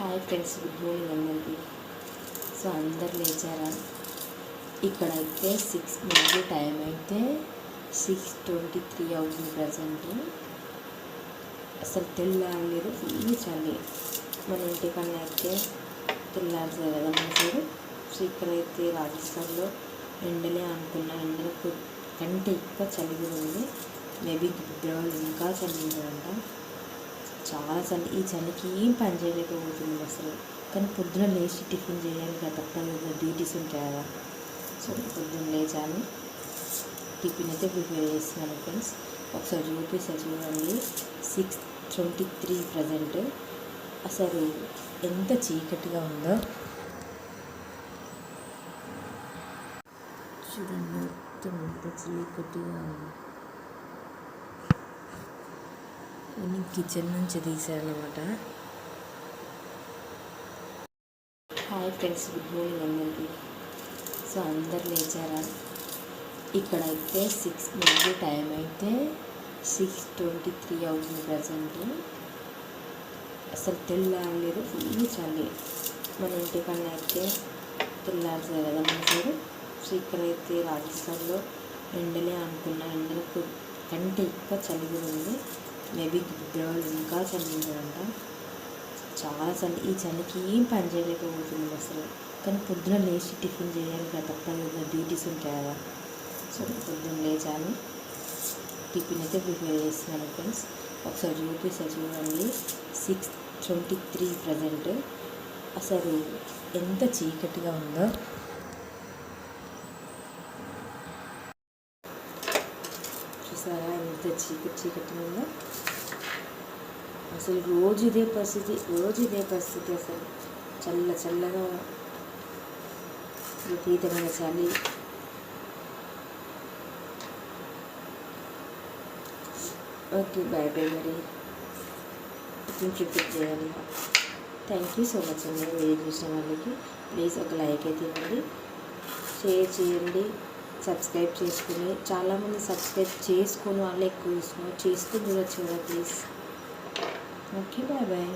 Hi friends, good morning అందరికీ. So అందరు లేచారా? ఇక్కడైతే 6 నుండి టైం అయితే 6:23 అవుతుంది ప్రజెంట్. అసలు తెల్లారలేదు, ఫుల్ చలి. మన ఇంటికన్నా అయితే తెల్లారుతుంది కదా మన సైడ్. సో ఇక్కడైతే రాజస్థాన్లో ఎండలే అనుకున్నా, ఎండలకు కంటే ఎక్కువ చలి ఉంది. మేబీ ఫిబ్రవరి ఇంకా చలి ఉంటుందంట. చాలా చలి. ఈ చలికి ఏం పని చేయలేకపోతుంది అసలు. కానీ పొద్దున లేచి టిఫిన్ చేయాలి కదా, తప్పదు కదా, డ్యూటీస్ ఉంటాయి కదా. సో పొద్దున్న లేచాను, టిఫిన్ అయితే ప్రిపేర్ చేస్తున్నాను ఫ్రెండ్స్. ఒకసారి చూపిస్తా చూడండి. 6:23 ప్రజెంట్. అసలు ఎంత చీకటిగా ఉందో చూడండి, మొత్తం ఎంత చీకటిగా ఉంది. నేను కిచెన్ నుంచి తీసానమాట. హాయ్ ఫ్రెండ్స్, గుడ్ మార్నింగ్ అందరికీ. సో అందరు లేచారా? ఇక్కడైతే 6 నుండి టైం అయితే 6:23 అవుతుంది ప్రజెంట్. అసలు తెల్లారలేదు, ఫుల్ చలి. మన ఇంటికన్నా అయితే తెల్లారుతుంది కదా మన సైడ్. సో ఇక్కడైతే రాజస్థాన్లో ఎండలే అనుకున్నా, ఎండలకు కంటే ఎక్కువ చలి ఉంది. మేబీ ఫిబ్రవరి ఇంకా చలి ఉంటుందంట. చాలా చలి. ఈ చలికి ఏం పని చేయలేకపోతుంది అసలు. కానీ పొద్దున లేచి టిఫిన్ చేయాలి కదా, తప్పదు కదా, డ్యూటీస్ ఉంటాయి కదా. సో పొద్దున్న లేచాను, టిఫిన్ అయితే ప్రిపేర్ చేస్తున్నాను ఫ్రెండ్స్. ఒకసారి చూపిస్తా చూడండి. 6:23 ప్రజెంట్. అసలు ఎంత చీకటిగా ఉందో చూసారా, ఎంత చీకటి ఉందో. అసలు రోజు ఇదే పరిస్థితి. అసలు చల్లగా విపరీతమైన చలి. ఓకే, బాయ్ మరి. ప్రిపేర్ చేయాలి. థ్యాంక్ యూ సో మచ్ అండి. వీడియో చూసిన వాళ్ళకి ప్లీజ్ ఒక లైక్ అయితే ఇవ్వండి, షేర్ చేయండి, సబ్స్క్రైబ్ చేసుకుని. చాలామంది సబ్స్క్రైబ్ చేసుకుని వాళ్ళు ఎక్కువ చూస్తున్నారు, చేసుకుని చూడొచ్చు కదా ప్లీజ్. Okay, bye.